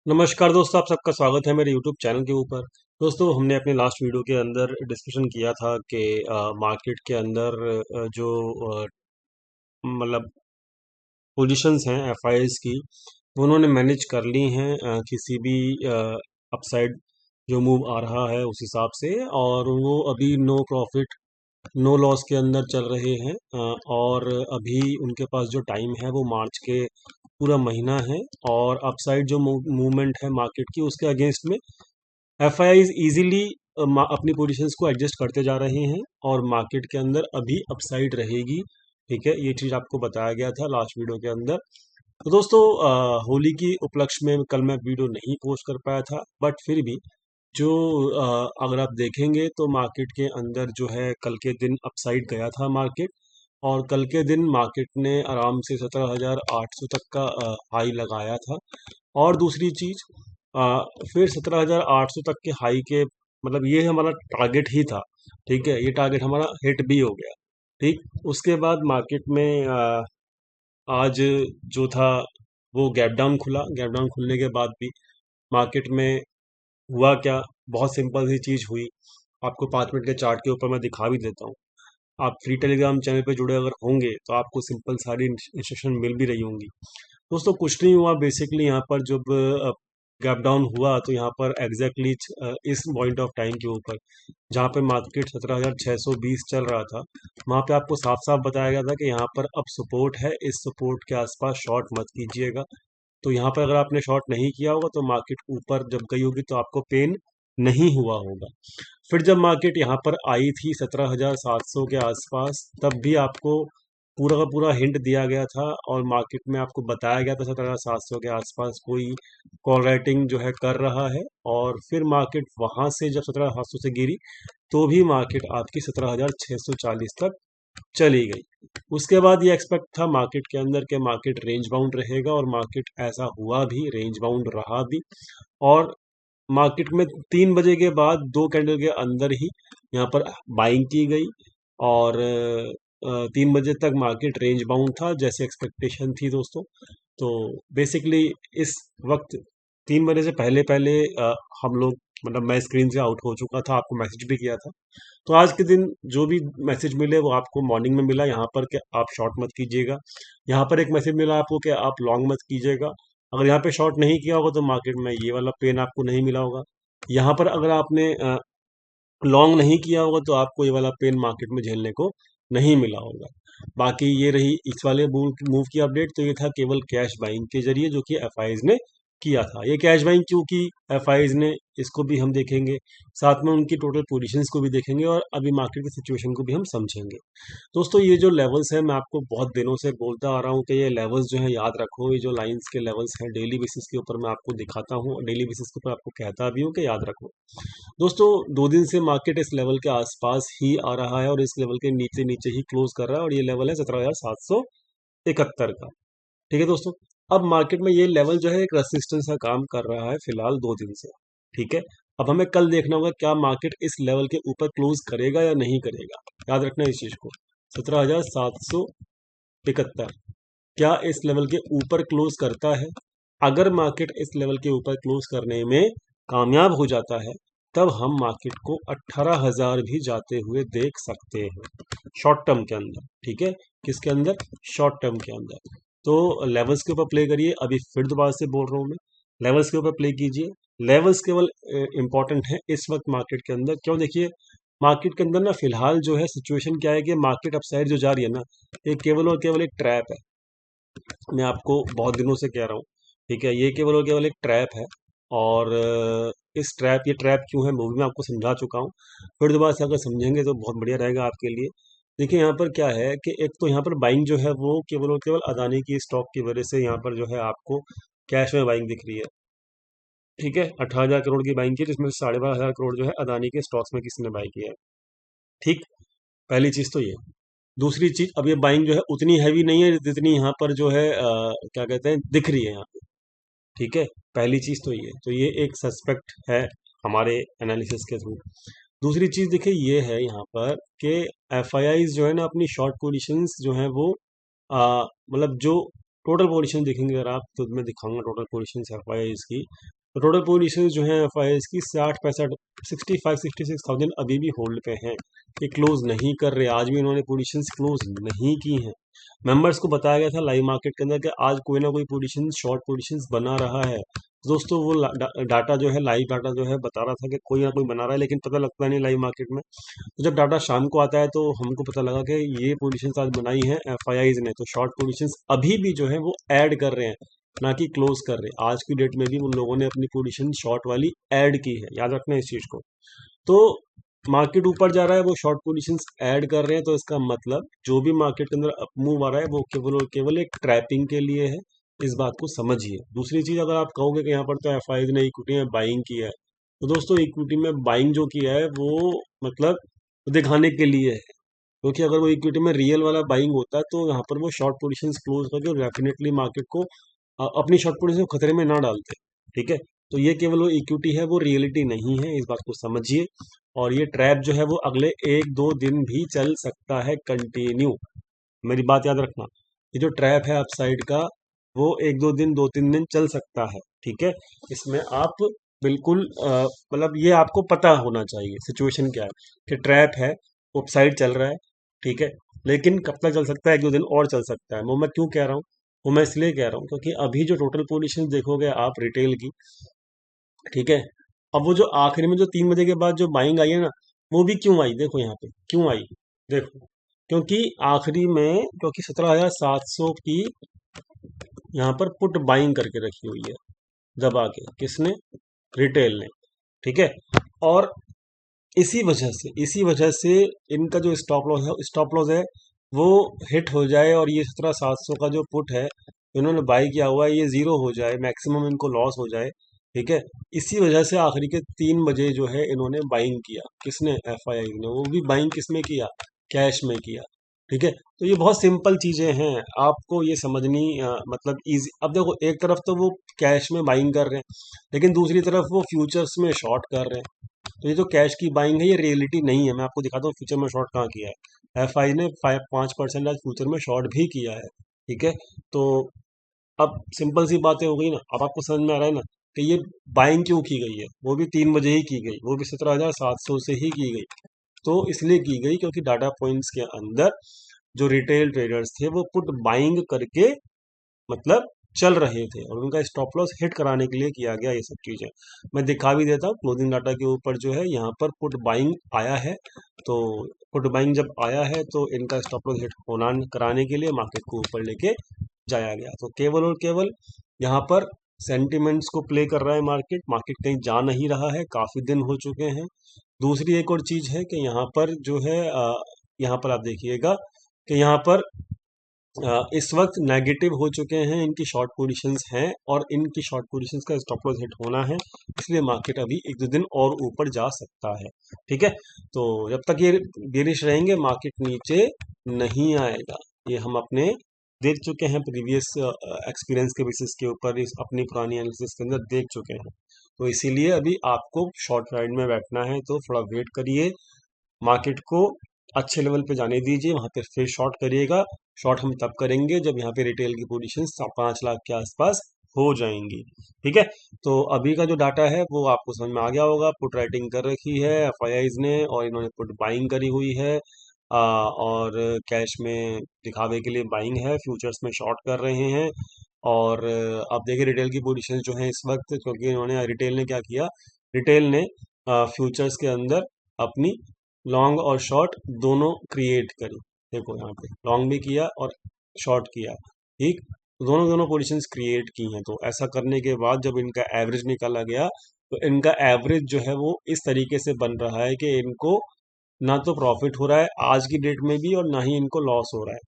नमस्कार दोस्तों, आप सबका स्वागत है मेरे यूट्यूब चैनल के ऊपर। दोस्तों, हमने अपने लास्ट वीडियो के अंदर डिस्कशन किया था कि मार्केट के अंदर जो अ, मतलब पोजीशंस हैं एफआईआईज की, वो उन्होंने मैनेज कर ली हैं किसी भी अपसाइड जो मूव आ रहा है उस हिसाब से, और वो अभी नो प्रॉफिट नो लॉस के अंदर चल रहे हैं। और अभी उनके पास जो टाइम है वो मार्च के पूरा महीना है, और अपसाइड जो मूवमेंट है मार्केट की उसके अगेंस्ट में एफआईआईज इजीली अपनी पोजीशंस को एडजस्ट करते जा रहे हैं, और मार्केट के अंदर अभी अपसाइड रहेगी। ठीक है, ये चीज़ आपको बताया गया था लास्ट वीडियो के अंदर। तो दोस्तों, होली की उपलक्ष्य में कल मैं वीडियो नहीं पोस्ट कर पाया था, बट फिर भी जो अगर आप देखेंगे तो मार्केट के अंदर जो है कल के दिन अपसाइड गया था मार्केट, और कल के दिन मार्केट ने आराम से 17,800 तक का हाई लगाया था। और दूसरी चीज़, फिर 17,800 तक के हाई के मतलब ये हमारा टारगेट ही था। ठीक है, ये टारगेट हमारा हिट भी हो गया। ठीक, उसके बाद मार्केट में आज जो था वो गैप डाउन खुला। गैप डाउन खुलने के बाद भी मार्केट में हुआ क्या, बहुत सिंपल सी चीज़ हुई। आपको 5 मिनट के चार्ट के ऊपर मैं दिखा भी देता हूँ। आप फ्री टेलीग्राम चैनल पे जुड़े अगर होंगे तो आपको सिंपल सारी इंस्ट्रक्शन मिल भी रही होंगी। दोस्तों, कुछ नहीं हुआ बेसिकली। यहाँ पर जब गैप डाउन हुआ तो यहाँ पर एग्जैक्टली इस पॉइंट ऑफ टाइम के ऊपर जहाँ पे मार्केट 17,620 चल रहा था, वहाँ पे आपको साफ साफ बताया गया था कि यहाँ पर अब सपोर्ट है, इस सपोर्ट के आसपास शॉर्ट मत कीजिएगा। तो यहाँ पर अगर आपने शॉर्ट नहीं किया होगा तो मार्केट ऊपर जब गई होगी तो आपको पेन नहीं हुआ होगा। फिर जब मार्केट यहाँ पर आई थी 17,700 के आसपास, तब भी आपको पूरा का पूरा हिंट दिया गया था, और मार्केट में आपको बताया गया था 17,700 के आसपास कोई कॉल राइटिंग जो है कर रहा है। और फिर मार्केट वहाँ से जब 17,700 से गिरी तो भी मार्केट आपकी 17,640 तक चली गई। उसके बाद ये एक्सपेक्ट था मार्केट के अंदर के मार्केट रेंज बाउंड रहेगा, और मार्केट ऐसा हुआ भी, रेंज बाउंड रहा भी। और मार्केट में 3 बजे के बाद 2 कैंडल के अंदर ही यहाँ पर बाइंग की गई, और 3 बजे तक मार्केट रेंज बाउंड था जैसे एक्सपेक्टेशन थी दोस्तों। तो बेसिकली इस वक्त 3 बजे से पहले पहले हम लोग मतलब मैं स्क्रीन से आउट हो चुका था, आपको मैसेज भी किया था। तो आज के दिन जो भी मैसेज मिले वो आपको मॉर्निंग में मिला, यहाँ पर कि आप शॉर्ट मत कीजिएगा। यहाँ पर एक मैसेज मिला आपको कि आप लॉन्ग मत कीजिएगा। अगर यहाँ पे शॉर्ट नहीं किया होगा तो मार्केट में ये वाला पेन आपको नहीं मिला होगा। यहाँ पर अगर आपने लॉन्ग नहीं किया होगा तो आपको ये वाला पेन मार्केट में झेलने को नहीं मिला होगा। बाकी ये रही इस वाले मूव मूव की अपडेट। तो ये था केवल कैश बाइंग के जरिए जो कि एफआईज ने किया था। ये कैश बाइंग क्यों की एफआईज ने, इसको भी हम देखेंगे, साथ में उनकी टोटल पोजीशंस को भी देखेंगे, और अभी मार्केट की सिचुएशन को भी हम समझेंगे। दोस्तों, ये जो लेवल्स हैं मैं आपको बहुत दिनों से बोलता आ रहा हूँ कि ये लेवल्स जो है याद रखो। ये जो लाइंस के लेवल्स हैं डेली बेसिस के ऊपर मैं आपको दिखाता हूँ, और डेली बेसिस के ऊपर आपको कहता भी हूँ कि याद रखो। दोस्तों, 2 दिन से मार्केट इस लेवल के आसपास ही आ रहा है, और इस लेवल के नीचे नीचे ही क्लोज कर रहा है, और ये लेवल है 17,771 का। ठीक है दोस्तों, अब मार्केट में ये लेवल जो है एक रेसिस्टेंस का काम कर रहा है फिलहाल 2 दिन से। ठीक है, अब हमें कल देखना होगा क्या मार्केट इस लेवल के ऊपर क्लोज करेगा या नहीं करेगा। याद रखना इस चीज को, 17,771 क्या इस लेवल के ऊपर क्लोज करता है। अगर मार्केट इस लेवल के ऊपर क्लोज करने में कामयाब हो जाता है तब हम मार्केट को 18,000 भी जाते हुए देख सकते हैं शॉर्ट टर्म के अंदर। ठीक है, किसके अंदर, शॉर्ट टर्म के अंदर। तो लेवल्स के ऊपर प्ले करिए। अभी फिर दोबारा से बोल रहा हूँ मैं, लेवल्स के ऊपर प्ले कीजिए। लेवल्स केवल इंपॉर्टेंट है इस वक्त मार्केट के अंदर। क्यों, देखिए मार्केट के अंदर ना फिलहाल जो है सिचुएशन क्या है कि मार्केट अपसाइड जो जा रही है ना, ये केवल और केवल एक ट्रैप है। मैं आपको बहुत दिनों से कह रहा हूँ। ठीक है, ये केवल और केवल एक ट्रैप है, और इस ट्रैप ये ट्रैप क्यों है वो भी मैं आपको समझा चुका हूँ। फिर दोबारा से अगर समझेंगे तो बहुत बढ़िया रहेगा आपके लिए। देखिए यहाँ पर क्या है कि एक तो यहाँ पर बाइंग जो है वो केवल और केवल अदानी की स्टॉक की वजह से यहाँ पर जो है आपको कैश में बाइंग दिख रही है। ठीक है, 18,000 करोड़ की बाइंग की, जिसमें से 12,500 करोड़ जो है अदानी के स्टॉक्स में किसी ने बाई किया है। ठीक, पहली चीज़ तो ये। दूसरी चीज़, अब ये बाइंग जो है उतनी हैवी नहीं है जितनी यहाँ पर जो है क्या कहते हैं दिख रही है यहाँ पे। ठीक है, पहली चीज़ तो ये, तो ये एक सस्पेक्ट है हमारे एनालिसिस के थ्रू। दूसरी चीज़ देखिए ये है यहाँ पर कि एफआईआईज जो है ना अपनी शॉर्ट पोजीशंस जो है वो मतलब जो टोटल पोजीशन देखेंगे अगर आप, तो मैं दिखाऊंगा टोटल पोजीशन एफआईआईज की। तो टोटल पोजीशन जो है एफआईआईज की 60 65 66,000 अभी भी होल्ड पे हैं। ये क्लोज नहीं कर रहे, आज भी इन्होंने पोजीशंस क्लोज नहीं की हैं। मेंबर्स को बताया गया था लाइव मार्केट के अंदर कि आज कोई ना कोई पोजीशन शॉर्ट पोजीशंस बना रहा है। दोस्तों वो डाटा जो है, लाइव डाटा जो है बता रहा था कि कोई ना कोई बना रहा है, लेकिन पता लगता नहीं लाइव मार्केट में। तो जब डाटा शाम को आता है तो हमको पता लगा कि ये पोजीशंस आज बनाई हैं एफआईआईज ने, तो शॉर्ट पोजीशंस अभी भी जो है वो ऐड कर रहे हैं, ना कि क्लोज कर रहे हैं। आज की डेट में भी उन लोगों ने अपनी पोजीशन शॉर्ट वाली ऐड की है, याद रखना इस चीज को। तो मार्केट ऊपर जा रहा है, वो शॉर्ट पोजीशंस ऐड कर रहे हैं, तो इसका मतलब जो भी मार्केट के अंदर अप मूव आ रहा है वो केवल और केवल एक ट्रैपिंग के लिए है। इस बात को समझिए। दूसरी चीज, अगर आप कहोगे कि यहाँ पर तो एफआईआईज ने इक्विटी में बाइंग किया है, तो दोस्तों इक्विटी में बाइंग जो किया है वो मतलब दिखाने के लिए है। क्योंकि अगर वो इक्विटी में रियल वाला बाइंग होता है तो यहाँ पर वो शॉर्ट पोजीशंस क्लोज करके डेफिनेटली मार्केट को अपनी शॉर्ट पोजीशन को खतरे में ना डालते। ठीक है, तो ये केवल वो इक्विटी है, वो रियलिटी नहीं है, इस बात को समझिए। और ये ट्रैप जो है वो अगले 1 2 दिन भी चल सकता है कंटिन्यू, मेरी बात याद रखना। ये जो ट्रैप है अपसाइड का, वो 1 2 दिन 2 3 दिन चल सकता है। ठीक है, इसमें आप बिल्कुल मतलब ये आपको पता होना चाहिए सिचुएशन क्या है, कि ट्रैप है, अपसाइड चल रहा है। ठीक है, लेकिन कब तक चल सकता है? 1 2 दिन और चल सकता है। वो मैं क्यों कह रहा हूँ? वो मैं इसलिए कह रहा हूँ क्योंकि अभी जो टोटल पोजीशन देखोगे आप रिटेल की, ठीक है, अब वो जो आखिरी में जो 3 बजे के बाद जो बाइंग आई है ना, वो भी क्यों आई? देखो यहाँ पे क्यों आई, देखो। क्योंकि आखिरी में, क्योंकि 17,700 की यहाँ पर पुट बाइंग करके रखी हुई है दबा के, किसने? रिटेल ने। ठीक है, और इसी वजह से इनका जो स्टॉप लॉस है वो हिट हो जाए, और ये 17,700 का जो पुट है इन्होंने बाई किया हुआ है, ये जीरो हो जाए, मैक्सिमम इनको लॉस हो जाए। ठीक है, इसी वजह से आखिरी के 3 बजे जो है इन्होंने बाइंग किया, किसने? एफआईआई ने। वो भी बाइंग किसमें किया? कैश में किया। ठीक है, तो ये बहुत सिंपल चीजें हैं, आपको ये समझनी मतलब इजी। अब देखो, एक तरफ तो वो कैश में बाइंग कर रहे हैं, लेकिन दूसरी तरफ वो फ्यूचर्स में शॉर्ट कर रहे हैं। तो ये जो कैश की बाइंग है ये रियलिटी नहीं है। मैं आपको दिखाता हूँ फ्यूचर में शॉर्ट कहाँ किया है। एफआई ने 5% आज फ्यूचर में शॉर्ट भी किया है। ठीक है, तो अब सिंपल सी बातें हो गई ना, अब आपको समझ में आ रहा है ना कि ये बाइंग क्यों की गई है। वो भी 3 बजे ही की गई, वो भी 17,700 से ही की गई। तो इसलिए की गई क्योंकि डाटा पॉइंट्स के अंदर जो रिटेल ट्रेडर्स थे वो पुट बाइंग करके मतलब चल रहे थे, और उनका स्टॉप लॉस हिट कराने के लिए किया गया ये सब चीजें। मैं दिखा भी देता हूँ क्लोजिंग डाटा के ऊपर जो है यहाँ पर पुट बाइंग आया है। तो पुट बाइंग जब आया है तो इनका स्टॉप लॉस हिट होना कराने के लिए मार्केट को ऊपर लेके जाया गया। तो केवल और केवल यहाँ पर सेंटिमेंट्स को प्ले कर रहा है मार्केट। मार्केट कहीं जा नहीं रहा है, काफी दिन हो चुके हैं। दूसरी एक और चीज है कि यहाँ पर जो है यहाँ पर आप देखिएगा कि यहाँ पर इस वक्त नेगेटिव हो चुके हैं, इनकी शॉर्ट पोजीशंस हैं, और इनकी शॉर्ट पोजीशंस का स्टॉप लॉस हिट होना है। इसलिए मार्केट अभी 1 2 दिन और ऊपर जा सकता है। ठीक है, तो जब तक ये बेरिश रहेंगे मार्केट नीचे नहीं आएगा। ये हम अपने देख चुके हैं, प्रीवियस एक्सपीरियंस के बेसिस के ऊपर, इस अपनी पुरानी एनालिसिस के अंदर देख चुके हैं। तो इसीलिए अभी आपको शॉर्ट राइड में बैठना है तो थोड़ा वेट करिए, मार्केट को अच्छे लेवल पे जाने दीजिए, वहां पे फिर शॉर्ट करिएगा। शॉर्ट हम तब करेंगे जब यहाँ पे रिटेल की पोजीशन 5 लाख के आसपास हो जाएंगी। ठीक है, तो अभी का जो डाटा है वो आपको समझ में आ गया होगा। पुट राइटिंग कर रखी है एफआईआईज ने, और इन्होंने पुट बाइंग करी हुई है, और कैश में दिखावे के लिए बाइंग है, फ्यूचर्स में शॉर्ट कर रहे हैं। और आप देखिए रिटेल की पोजीशन जो है इस वक्त, क्योंकि इन्होंने, रिटेल ने क्या किया, रिटेल ने फ्यूचर्स के अंदर अपनी लॉन्ग और शॉर्ट दोनों क्रिएट करी। देखो यहाँ पे लॉन्ग भी किया और शॉर्ट किया। ठीक, दोनों दोनों पोजीशंस क्रिएट की हैं। तो ऐसा करने के बाद जब इनका एवरेज निकाला गया, तो इनका एवरेज जो है वो इस तरीके से बन रहा है कि इनको ना तो प्रॉफिट हो रहा है आज की डेट में भी, और ना ही इनको लॉस हो रहा है।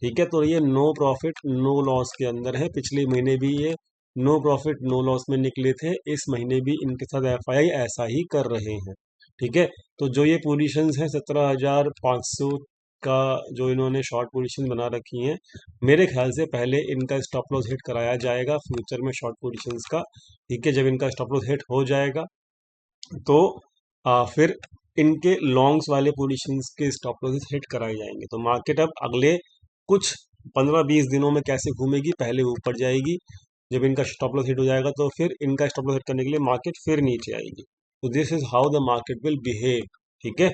ठीक है, तो ये नो प्रॉफिट नो लॉस के अंदर है। पिछले महीने भी ये नो प्रॉफिट नो लॉस में निकले थे, इस महीने भी इनके साथ एफआई ऐसा ही कर रहे हैं। ठीक है, तो जो ये पोजीशंस हैं 17,500 का जो इन्होंने शॉर्ट पोजीशन बना रखी हैं, मेरे ख्याल से पहले इनका स्टॉप लॉस हिट कराया जाएगा फ्यूचर में शॉर्ट पोजीशंस का। ठीक है, जब इनका स्टॉप लॉस हिट हो जाएगा तो फिर इनके लॉन्ग्स वाले पोजीशंस के स्टॉप लॉसेस हिट कराए जाएंगे। तो मार्केट अब अगले कुछ 15-20 दिनों में कैसे घूमेगी, पहले ऊपर जाएगी, जब इनका स्टॉप लॉस हिट हो जाएगा तो फिर इनका स्टॉप लॉस हिट करने के लिए मार्केट फिर नीचे आएगी। तो this is how the market will behave. ठीक है,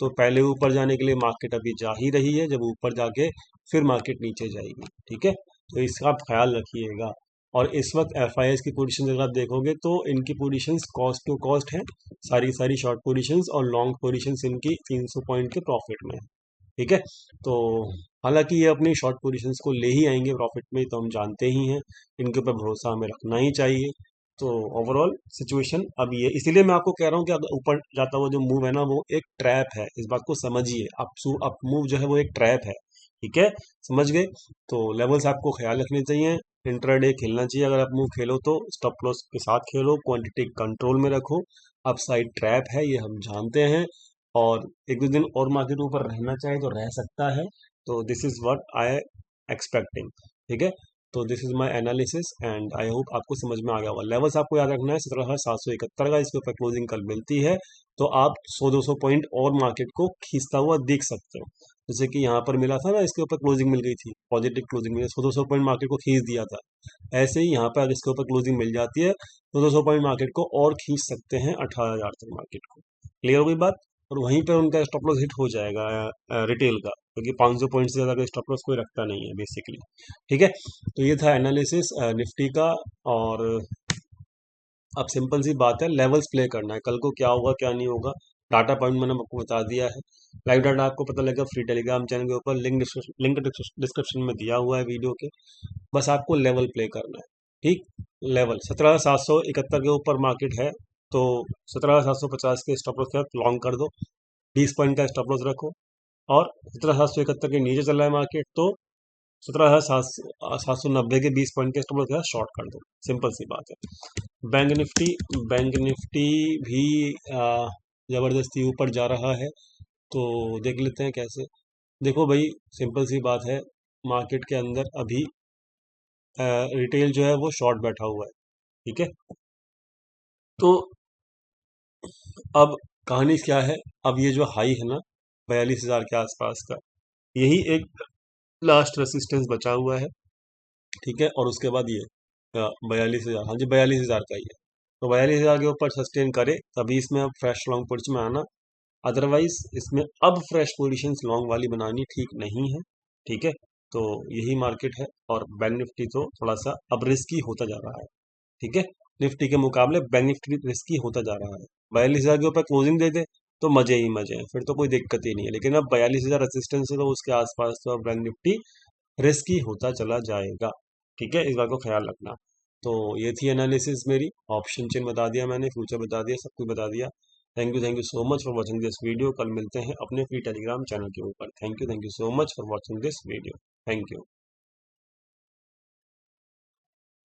तो पहले ऊपर जाने के लिए मार्केट अभी जा ही रही है, जब ऊपर जाके फिर मार्केट नीचे जाएगी। ठीक है, तो इसका आप ख्याल रखिएगा। और इस वक्त एफ आई एस की पोजीशन अगर आप देखोगे तो इनकी पोजीशंस कॉस्ट टू कॉस्ट है, सारी सारी शॉर्ट पोजीशंस, और लॉन्ग पोजीशंस इनकी 300 पॉइंट के प्रॉफिट में है। ठीक है, तो हालांकि ये अपनी शॉर्ट पोजीशंस को ले ही आएंगे प्रॉफिट में, तो हम जानते ही हैं, इनके ऊपर भरोसा हमें रखना ही चाहिए। तो ओवरऑल सिचुएशन अब ये, इसीलिए मैं आपको कह रहा हूँ कि अगर ऊपर जाता हुआ जो मूव है ना, वो एक ट्रैप है, इस बात को समझिए। अप मूव जो है वो एक ट्रैप है। ठीक है, समझ गए? तो लेवल्स आपको ख्याल रखने चाहिए, इंट्राडे खेलना चाहिए। अगर आप मूव खेलो तो स्टॉप लॉस के साथ खेलो, क्वांटिटी कंट्रोल में रखो। अपसाइड ट्रैप है, ये हम जानते हैं, और एक दो दिन और मार्केट ऊपर रहना चाहे तो रह सकता है। तो this is what I expecting. ठीक है, तो this is my analysis and I hope आपको समझ में आ गया होगा। लेवल्स आपको याद रखना है 17,771 का, इसके ऊपर क्लोजिंग कल मिलती है तो आप 100-200 पॉइंट और मार्केट को खींचता हुआ देख सकते हो। जैसे कि यहाँ पर मिला था ना, इसके ऊपर क्लोजिंग मिल गई थी, पॉजिटिव क्लोजिंग मिली, 100-200 पॉइंट मार्केट को खींच दिया था। ऐसे ही यहाँ पर अगर इसके ऊपर क्लोजिंग मिल जाती है तो 200 पॉइंट मार्केट को और खींच सकते हैं 18,000 तक मार्केट को। क्लियर हो गई बात? और वहीं पर उनका स्टॉप लॉस हिट हो जाएगा रिटेल का, क्योंकि 500 पॉइंट से ज़्यादा का स्टॉप लॉस कोई रखता नहीं है बेसिकली। ठीक है, तो ये था एनालिसिस निफ्टी का। और अब सिंपल सी बात है, लेवल्स प्ले करना है, कल को क्या होगा क्या नहीं होगा। डाटा पॉइंट मैंने आपको बता दिया है, लाइव डाटा आपको पता लगेगा फ्री टेलीग्राम चैनल के ऊपर, लिंक डिस्क्रिप्शन में दिया हुआ है वीडियो के। बस आपको लेवल प्ले करना है। ठीक, लेवल 17,771 के ऊपर मार्केट है तो 17,750 के स्टॉप लॉस के साथ लॉन्ग कर दो, 20 पॉइंट का स्टॉप लॉस रखो। और 17,771 के नीचे चल रहा है मार्केट तो 17,790 के 20 पॉइंट के स्टॉप लॉस के साथ शॉर्ट कर दो। सिंपल सी बात है। बैंक निफ्टी भी ज़बरदस्ती ऊपर जा रहा है, तो देख लेते हैं कैसे। देखो भाई, सिंपल सी बात है, मार्केट के अंदर अभी रिटेल जो है वो शॉर्ट बैठा हुआ है। ठीक है, तो अब कहानी क्या है, अब ये जो हाई है ना 42,000 के आसपास का, यही एक लास्ट रेसिस्टेंस बचा हुआ है। ठीक है, और उसके बाद ये 42,000, हाँ जी 42,000 का ही है। तो 42,000 के ऊपर सस्टेन करे तभी इसमें अब फ्रेश लॉन्ग पोजिशन में आना, अदरवाइज इसमें अब फ्रेश पोजीशंस लॉन्ग वाली बनानी ठीक नहीं है। ठीक है, तो यही मार्केट है, और बैंक निफ्टी तो थोड़ा सा अब रिस्की होता जा रहा है। ठीक है, निफ्टी के मुकाबले बैंक निफ्टी रिस्की होता जा रहा है। 42,000 के ऊपर क्लोजिंग दे दे तो मजे ही मजे हैं, फिर तो कोई दिक्कत ही नहीं है। लेकिन अब 42,000 रेजिस्टेंस है तो उसके आसपास तो अब बैंक निफ्टी रिस्की होता चला जाएगा। ठीक है, इस बात को ख्याल रखना। तो ये थी एनालिसिस मेरी, ऑप्शन चेन बता दिया मैंने, फ्यूचर बता दिया, सब कुछ बता दिया। Thank you so much for watching this video. कल मिलते हैं अपने फ्री टेलीग्राम चैनल के ऊपर। Thank you so much for watching this video. Thank you.